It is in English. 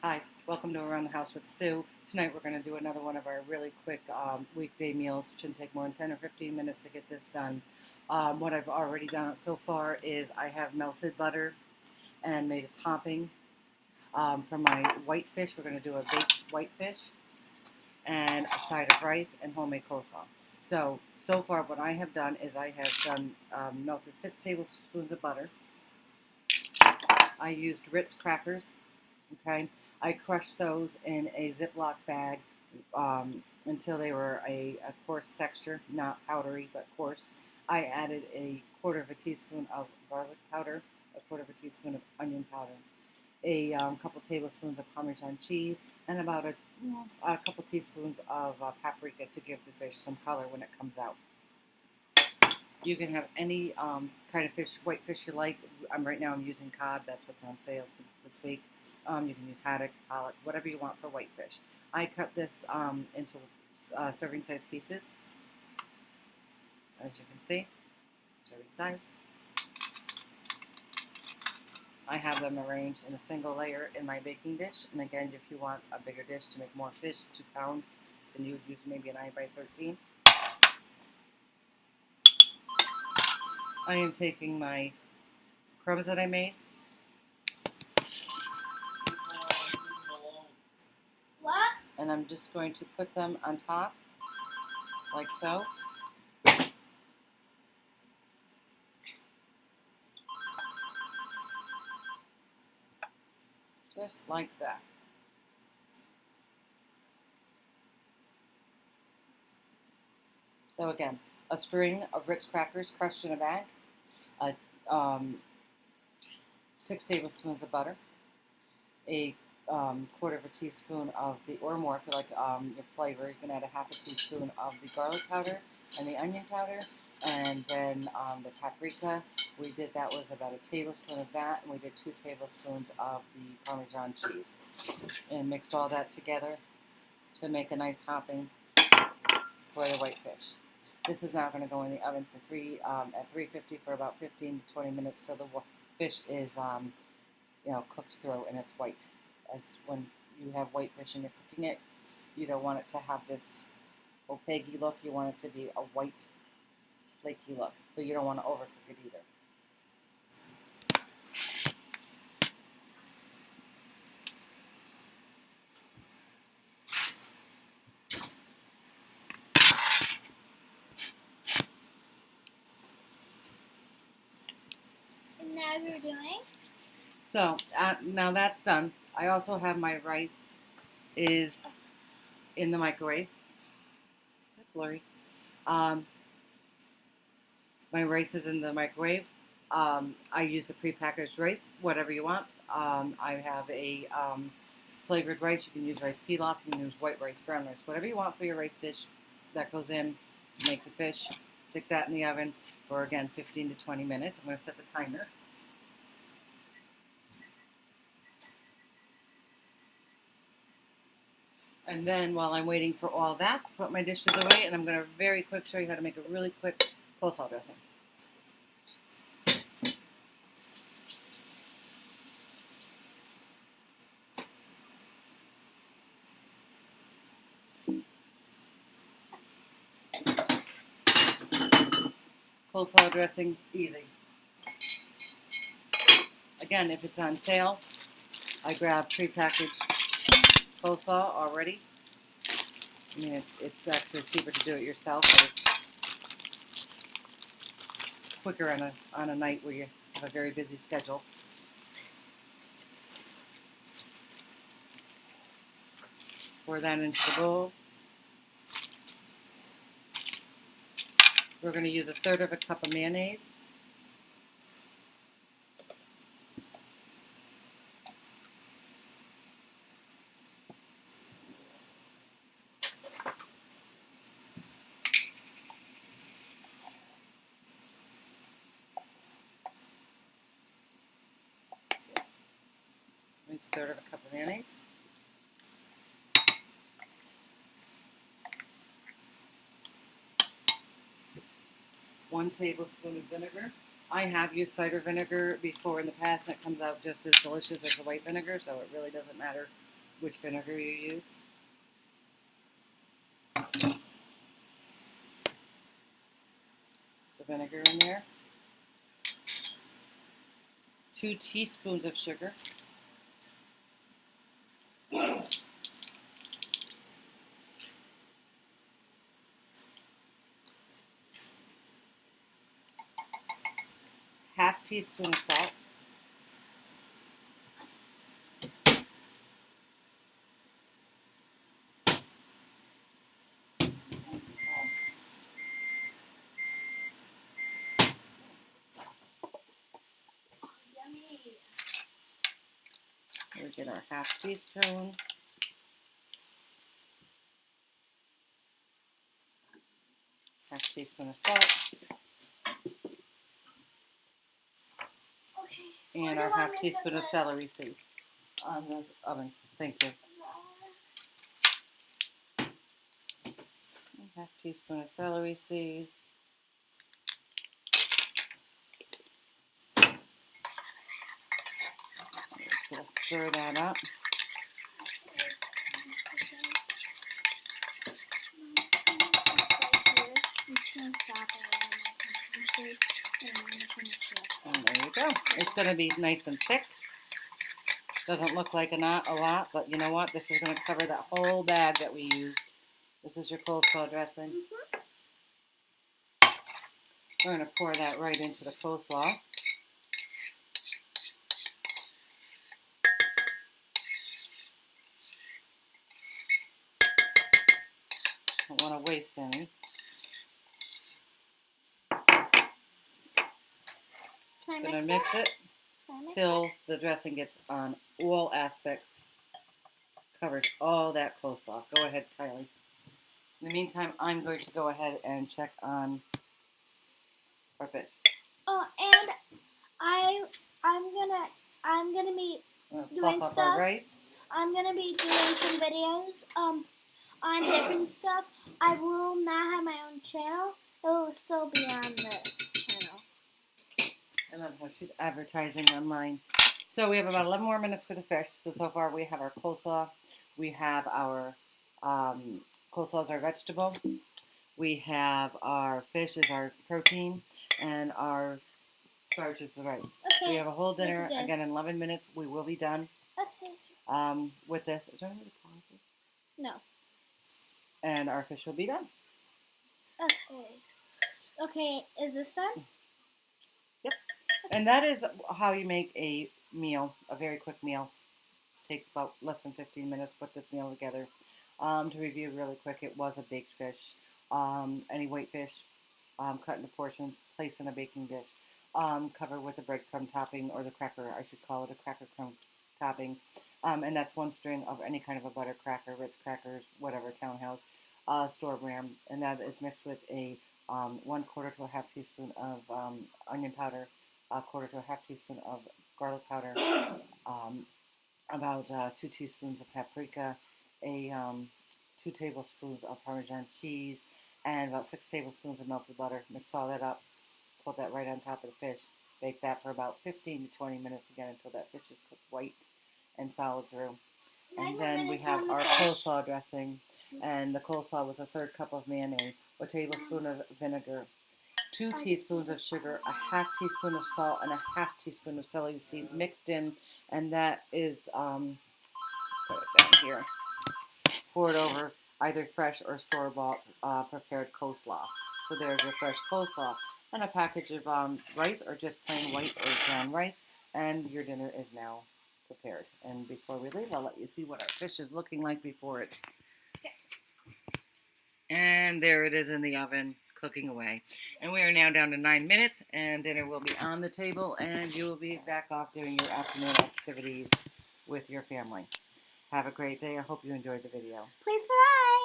Hi, welcome to Around the House with Sue. Tonight we're going to do another one of our really quick weekday meals. Shouldn't take more than 10 or 15 minutes to get this done. What I've already done so far is I have melted butter and made a topping for my white fish. We're going to do a baked white fish and a side of rice and homemade coleslaw. So far what I have done is I have done melted 6 tablespoons of butter. I used Ritz crackers, okay? I crushed those in a Ziploc bag until they were a coarse texture, not powdery, but coarse. I added a quarter of a teaspoon of garlic powder, a quarter of a teaspoon of onion powder, a couple tablespoons of Parmesan cheese, and about a couple teaspoons of paprika to give the fish some color when it comes out. You can have any kind of fish, white fish you like. Right now I'm using cod. That's what's on sale this week. You can use haddock, pollock, whatever you want for white fish. I cut this into serving size pieces, as you can see, serving size. I have them arranged in a single layer in my baking dish. And again, if you want a bigger dish to make more fish, 2 pounds, then you would use maybe a 9 by 13. I am taking my crumbs that I made. What? And I'm just going to put them on top, like so. Just like that. So again, a string of Ritz crackers crushed in a bag, a, 6 tablespoons of butter, a quarter of a teaspoon of or more if you like your flavor. You can add a half a teaspoon of the garlic powder and the onion powder, and then the paprika. That was about a tablespoon of that, and we did 2 tablespoons of the Parmesan cheese, and mixed all that together to make a nice topping for the white fish. This is now going to go in the oven for at 350 for about 15 to 20 minutes, so the fish is cooked through and it's white. As when you have white fish and you're cooking it, you don't want it to have this opaque look. You want it to be a white, flaky look, but you don't want to overcook it either. And now you're doing? So now that's done. I also have my rice is in the microwave. That's blurry. My rice is in the microwave. I use a prepackaged rice, whatever you want. I have a flavored rice. You can use rice pilaf. You can use white rice, brown rice, whatever you want for your rice dish. That goes in. Make the fish. Stick that in the oven for, again, 15 to 20 minutes. I'm going to set the timer. And then while I'm waiting for all that, put my dishes away, and I'm going to very quick show you how to make a really quick coleslaw dressing. Coleslaw dressing, easy. Again, if it's on sale, I grab prepackaged coleslaw already. I mean, it's actually cheaper to do it yourself, but it's quicker on a night where you have a very busy schedule. Pour that into the bowl. We're going to use 1/3 cup of mayonnaise. Use 1/3 cup of mayonnaise. One tablespoon of vinegar. I have used cider vinegar before in the past, and it comes out just as delicious as the white vinegar, so it really doesn't matter which vinegar you use. The vinegar in there. 2 teaspoons of sugar. Half teaspoon of salt. Yummy. We get our half teaspoon. Half teaspoon of salt. Okay. And our half teaspoon of celery seed on the oven. Thank you. Half teaspoon of celery seed. I'm just going to stir that up. And there you go. It's going to be nice and thick. Doesn't look like a lot, but you know what? This is going to cover that whole bag that we used. This is your coleslaw dressing. We're going to pour that right into the coleslaw. Don't want to waste any. Just going to mix it till the dressing gets on all aspects. Covers all that coleslaw. Go ahead, Kylie. In the meantime, I'm going to go ahead and check on our fish. Oh, and I'm gonna be doing Fluff up stuff. our rice. I'm gonna be doing some videos on different stuff. I will not have my own channel. It will still be on this channel. I love how she's advertising online. So we have about 11 more minutes for the fish. So far we have our coleslaw. We have our coleslaw is our vegetable. We have our fish is our protein. And our starch is the rice. Okay. We have a whole dinner. Again, in 11 minutes we will be done. Okay. With this. Is there any pauses? No. And our fish will be done. Okay. Okay, is this done? Yep. And that is how you make a meal, a very quick meal. Takes about less than 15 minutes to put this meal together. To review really quick, it was a baked fish. Any white fish, cut into portions, placed in a baking dish, covered with a breadcrumb topping, or the cracker, I should call it a cracker crumb topping. And that's 1 string of any kind of a butter cracker, Ritz crackers, whatever, Townhouse, store brand. And that is mixed with a 1/4 to a half teaspoon of onion powder, 1/4 to a half teaspoon of garlic powder, about 2 teaspoons of paprika, 2 tablespoons of Parmesan cheese, and about 6 tablespoons of melted butter. Mix all that up, put that right on top of the fish. Bake that for about 15 to 20 minutes again until that fish is cooked white and solid through. And then we have our coleslaw dressing. And the coleslaw was a 1/3 cup of mayonnaise, a tablespoon of vinegar, 2 teaspoons of sugar, a half teaspoon of salt, and a half teaspoon of celery seed mixed in. And that is, put it down here, poured over either fresh or store-bought prepared coleslaw. So there's your fresh coleslaw. And a package of rice, or just plain white or brown rice. And your dinner is now prepared. And before we leave, I'll let you see what our fish is looking like before it's... And there it is in the oven, cooking away. And we are now down to 9 minutes, and dinner will be on the table, and you will be back off doing your afternoon activities with your family. Have a great day. I hope you enjoyed the video. Please try.